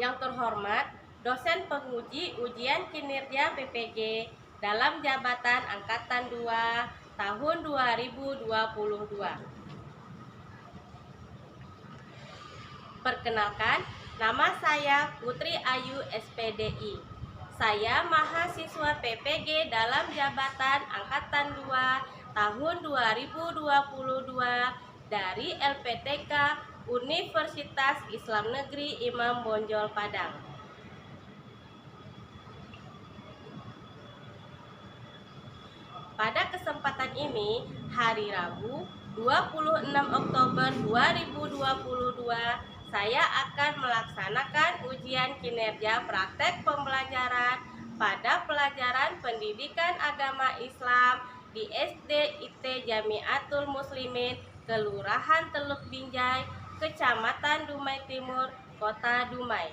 Yang terhormat, dosen penguji ujian kinerja PPG dalam jabatan Angkatan 2 tahun 2022. Perkenalkan, nama saya Putri Ayu SPDI. Saya mahasiswa PPG dalam jabatan Angkatan 2 tahun 2022 dari LPTK Universitas Islam Negeri Imam Bonjol Padang. Pada kesempatan ini, hari Rabu 26 Oktober 2022, saya akan melaksanakan ujian kinerja praktek pembelajaran pada pelajaran pendidikan agama Islam di SD IT Jamiatul Muslimin, Kelurahan Teluk Binjai, Kecamatan Dumai Timur, Kota Dumai.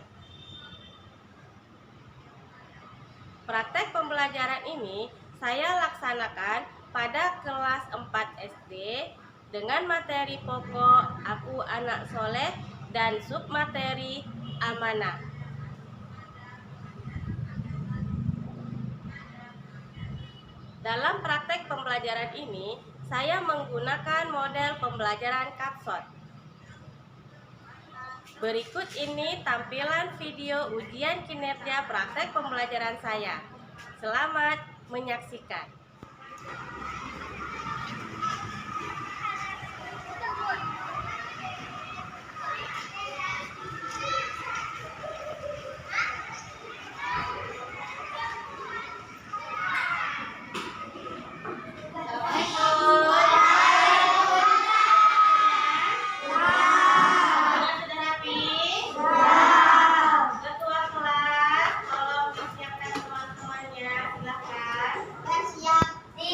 Praktek pembelajaran ini saya laksanakan pada kelas 4 SD dengan materi pokok Aku Anak Soleh dan submateri Amanah. Dalam praktek pembelajaran ini, saya menggunakan model pembelajaran Capsot. Berikut ini tampilan video ujian kinerja praktek pembelajaran saya. Selamat menyaksikan.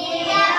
Siap.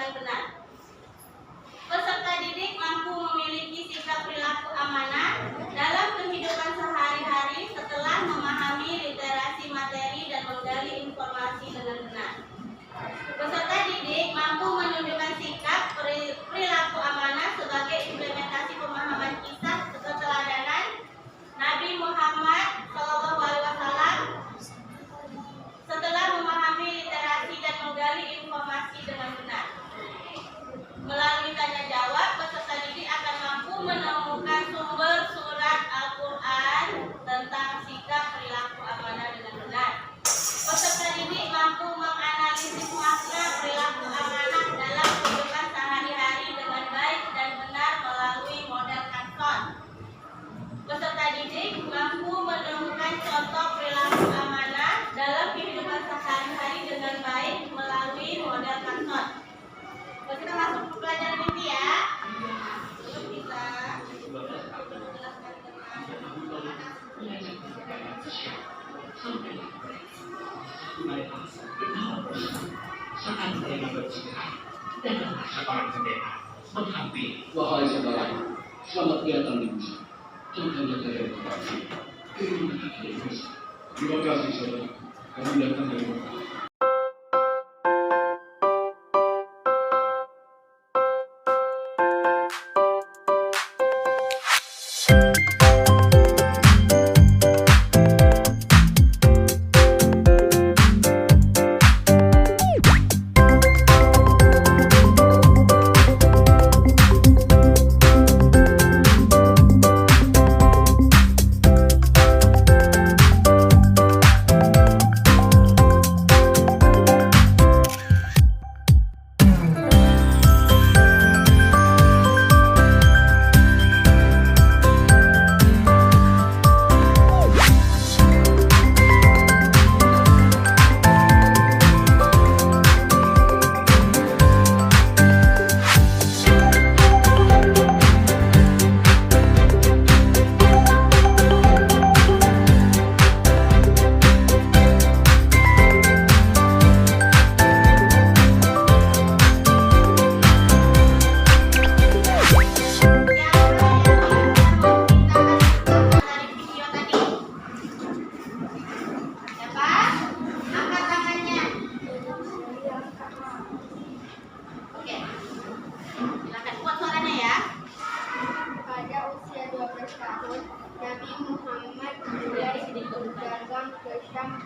dengan benar. Peserta didik mampu memiliki sikap perilaku amanah dalam kehidupan sehari-hari setelah memahami literasi materi dan menggali informasi dengan benar. Peserta didik mampu menunjukkan sikap perilaku amanah sebagai implementasi pemahaman kisah keteladanan Nabi Muhammad SAW setelah memahami literasi dan menggali informasi dengan benar. Melalui tanya jawab, peserta didik akan mampu menemukan sumber surat Al-Quran tentang sikap perilaku amanah dengan benar. Peserta didik mampu menganalisis makna perilaku amanah dalam kehidupan sehari-hari dengan baik dan benar melalui model Kanson. Peserta didik mampu menemukan contoh perilaku amanah dalam kehidupan sehari-hari dengan baik melalui model Kanson. Kita masuk ke pelajaran inti ya. Kita Wahai saudara, selamat datang di bumi. Tuhan saya berkati. Terima kasih saudara, kami datang dari Mekah.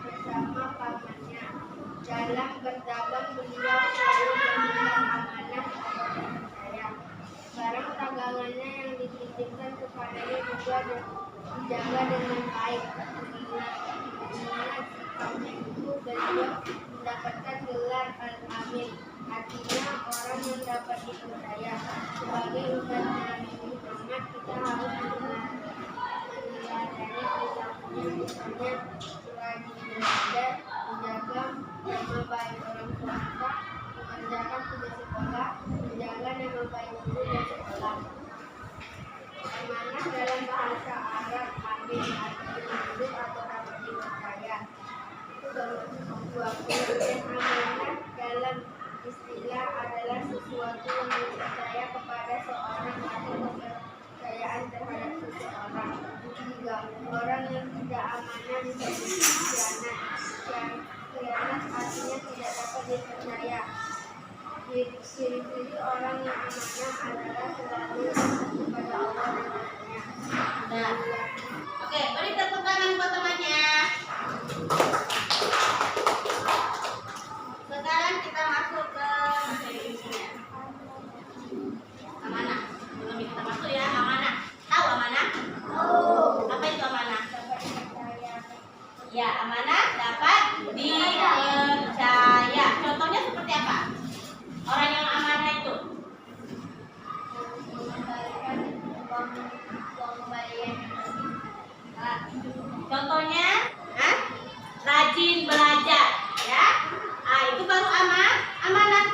bersama pamannya. Dalam berdagang beliau selalu memberikan amanah kepada saya. Barang dagangannya yang dititipkan kepadanya juga dijaga dengan baik. Mengingat sikapnya itu beliau mendapatkan gelar Al-Amin, artinya orang yang dapat dipercaya. Sebagai umat Nabi Muhammad, kita harus meneladani perilakunya, misalnya rajin belajar, menjaga nama baik orang tua kita, mengerjakan tugas sekolah, menjaga nama baik guru dan sekolah. Amanah dalam bahasa Arab amin, artinya hidup atau dapat dipercaya. Itu amanah dalam istilah adalah sesuatu yang dipercaya kepada seorang atau kepercayaan terhadap seseorang. Tiga, orang yang tidak amanah disebut khianat. Khianat artinya tidak dapat dipercaya. Ciri-ciri orang yang amanah adalah selalu kepada Allah dan Rasulnya. Nah, oke, beri tepuk tangan buat temannya. Sekarang kita masuk ke materi intinya. Amanah. Sebelum kita masuk ya, amanah. Tahu amanah? Apa itu amanah? Ya, amanah dapat dipercaya. Contohnya seperti apa? Orang yang amanah itu contohnya rajin belajar, ya. Itu baru amanah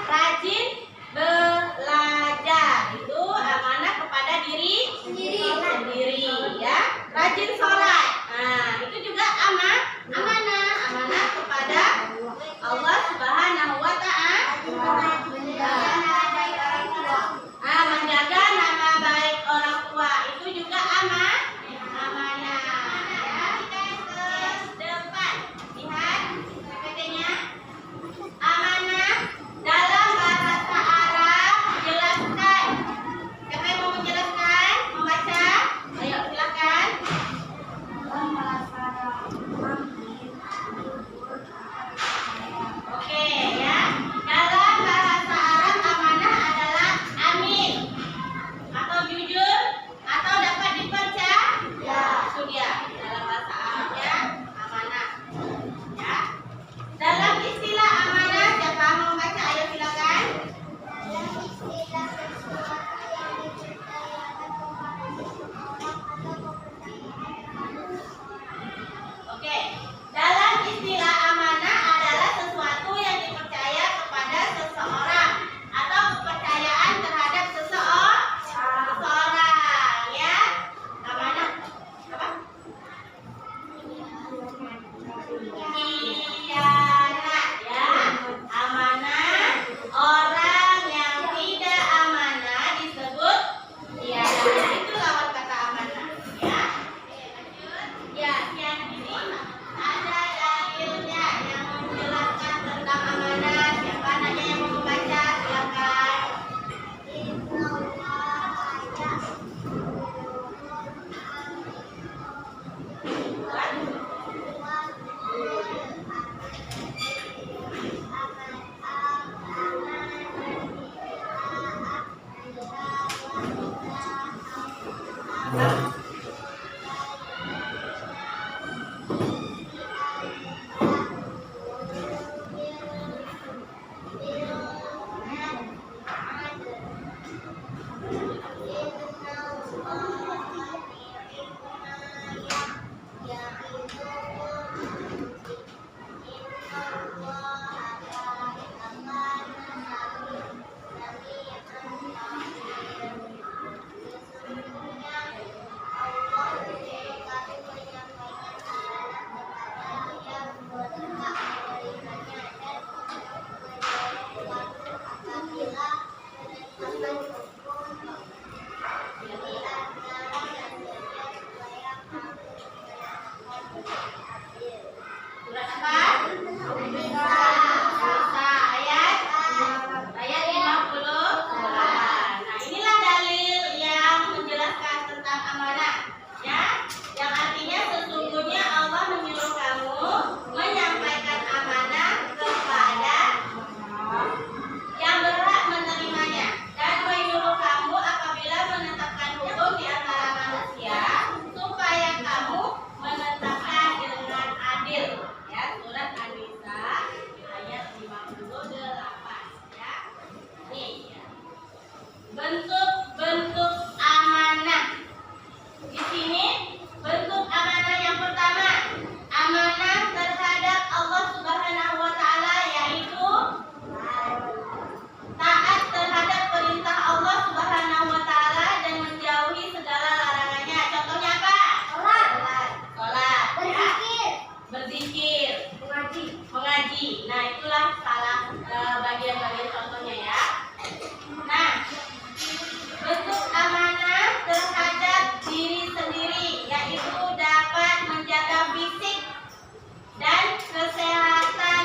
Surat apa? Nisa. Ayat 58. Nah, inilah dalil yang menjelaskan tentang amanah, ya. Yang artinya sesungguhnya Allah menyuruh kamu menyampaikan amanah kepada yang berhak menerimanya dan menyuruh kamu apabila menetapkan hukum di antara manusia supaya kamu menetapkan dengan adil. Ya, surat An-Nisa ayat 58, ya. Nih, ya. Bentuk-bentuk amanah. Di sini bentuk amanah yang pertama, amanah terhadap Allah Subhanahu wa taala, yaitu taat terhadap perintah Allah Subhanahu wa taala dan menjauhi segala larangannya. Contohnya apa? Salat, ya. Berzikir, mengaji. Nah, itulah salah bagian-bagian contohnya, ya. Nah, bentuk amanah terhadap diri sendiri, yaitu dapat menjaga fisik dan kesehatan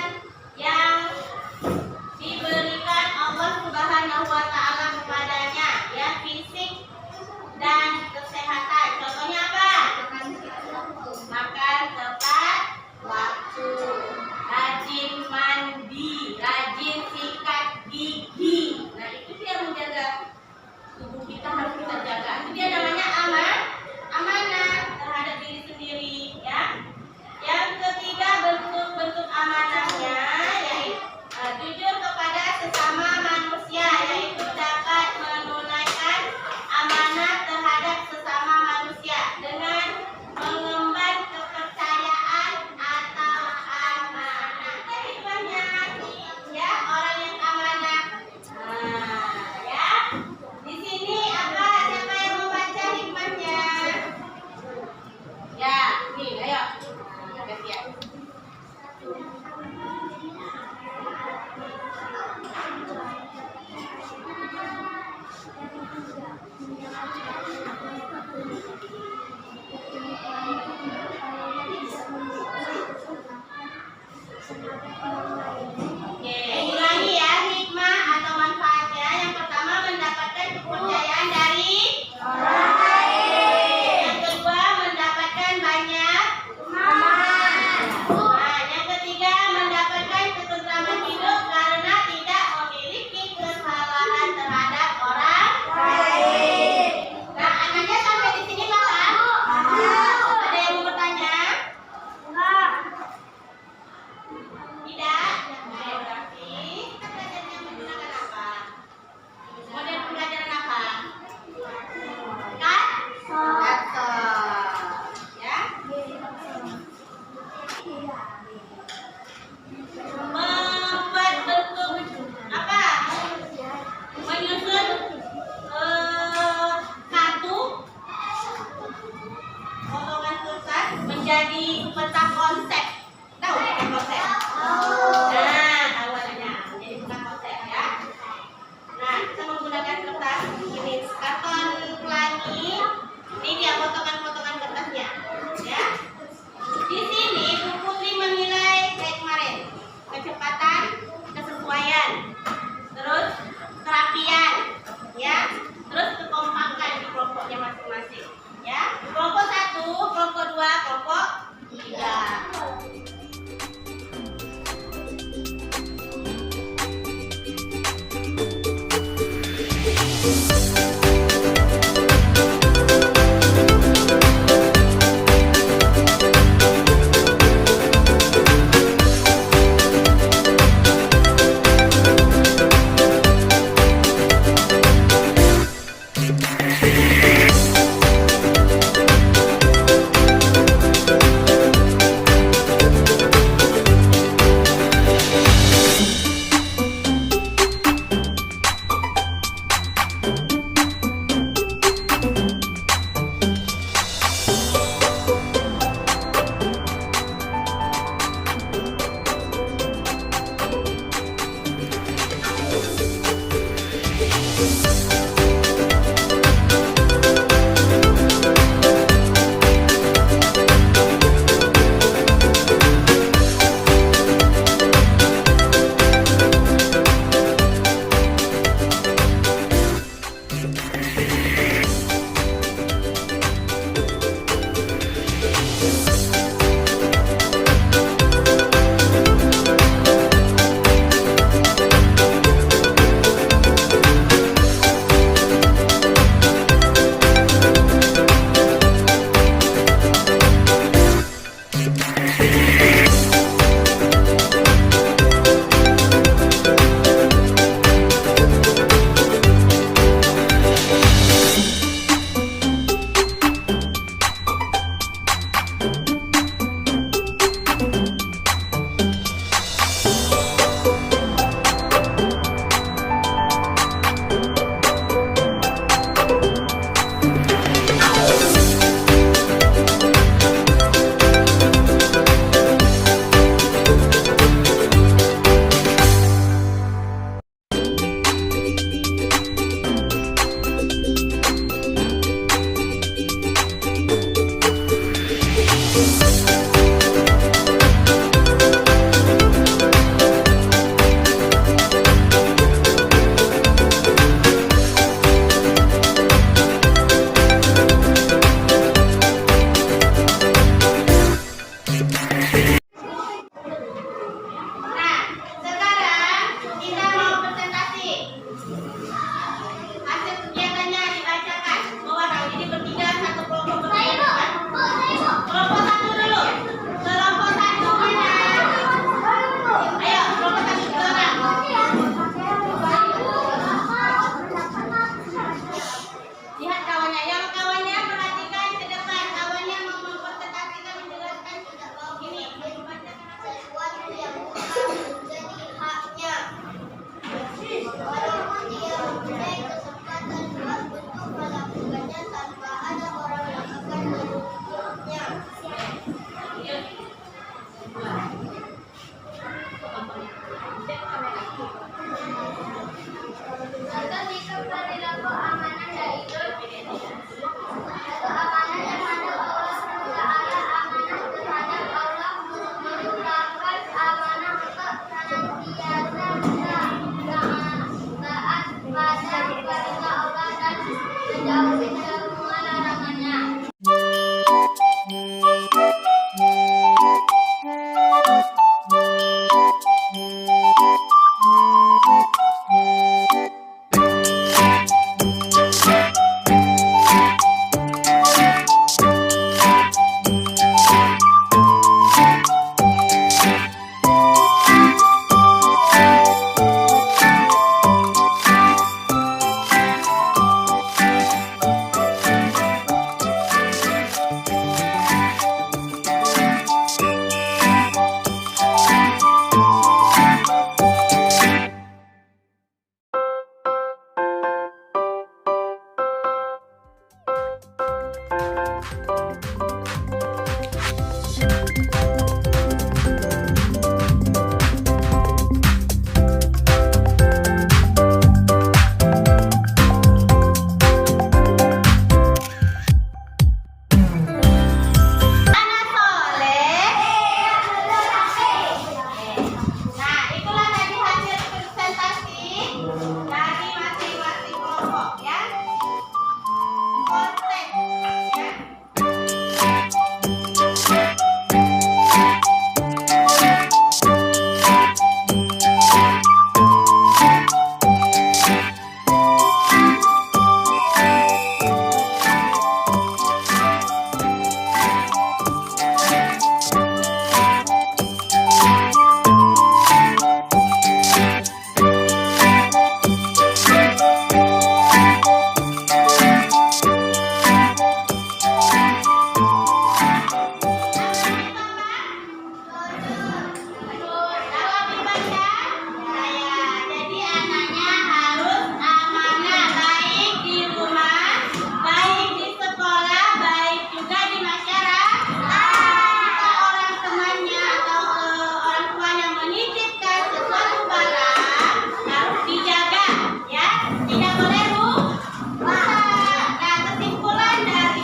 yang diberikan Allah Subhanahu wa taala kepadanya, ya, fisik dan kesehatan. Contohnya apa? Makan tepat waktu, rajin mandi, rajin sikat gigi. Nah, itu dia menjaga tubuh kita, harus kita jaga. Itu dia namanya amanah terhadap diri sendiri, ya. Yang ketiga bentuk-bentuk amanahnya yaitu jujur kepada sesama manusia, yaitu dapat menunaikan amanah terhadap sesama manusia dengan mengemban kepercayaan atau amanah. Jadi banyak, ya, orang yang amanah. Nah, ya. Di sini apa? Siapa yang membaca hikmahnya? Ya, nih, ayo. Nah, gantian. Oke, ulangi ya hikmah atau manfaatnya. Yang pertama, mendapatkan kepercayaan dari orang lain. Yang kedua, mendapatkan banyak teman. Nah, yang ketiga, mendapatkan ketentraman hidup karena tidak memiliki kesalahan terhadap orang lain. Nah, anaknya sampai di sini paham? Ada yang mau bertanya? Tidak? Baik, berarti kita belajarnya menggunakan apa? Model pembelajaran apa? Kata. Ya? Membuat bentuk apa? Menyusun kartu potongan kertas menjadi peta konsep. Tahu peta konsep? Nah, tahu adanya. Jadi peta konsep, ya. Nah, kita menggunakan kertas ini, karton pelangi. Ini dia potongan-potongan kertasnya, ya. Di sini Bu Putri menilai kayak kemarin, kecepatan, kesesuaian, terus kerapian, ya, terus kekompakan di kelompoknya masing-masing, ya. Kelompok 1, kelompok 2, kelompok 3. Anak soleh. Nah, itulah tadi hasil presentasi dari masing-masing kelompok ya. Konteks ya. Jawab dibaca. Jadi anaknya harus amanah, baik di rumah, baik di sekolah, baik juga di masyarakat. Jika orang temannya atau orang tuanya menitipkan sesuatu barang, harus dijaga, ya, tidak boleh rusak. Nah, kesimpulan dari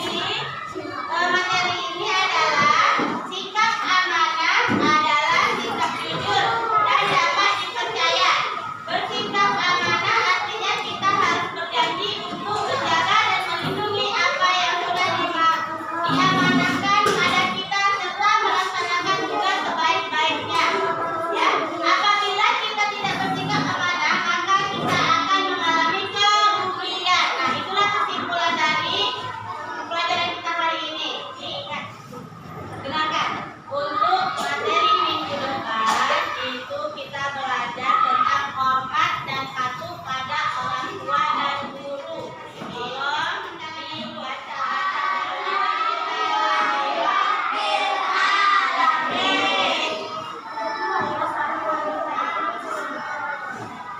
materi ini adalah sikap amanah adalah sikap jujur dan dapat dipercaya. Bersikap amanah artinya kita harus berjanji untuk menjaga dan melindungi apa yang sudah diamanahkan pada kita serta melaksanakan tugas sebaik-baiknya. Ya, apabila kita tidak bersikap amanah, maka kita akan mengalami kerugian. Nah, itulah kesimpulan dari pelajaran kita hari ini. Ingat. Dengarkan, untuk materi minggu depan itu kita belajar tentang hormat dan patuh pada orang tua dan guru. Tolong dibaca.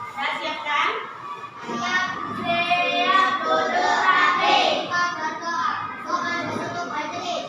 Sudah siap kan? Siap duduk rapi. Doa penutup majelis.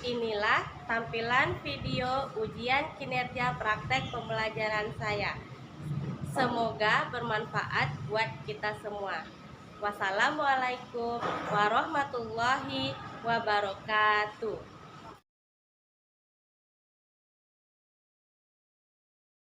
Inilah tampilan video ujian kinerja praktek pembelajaran saya. Semoga bermanfaat buat kita semua. Wassalamualaikum warahmatullahi wabarakatuh.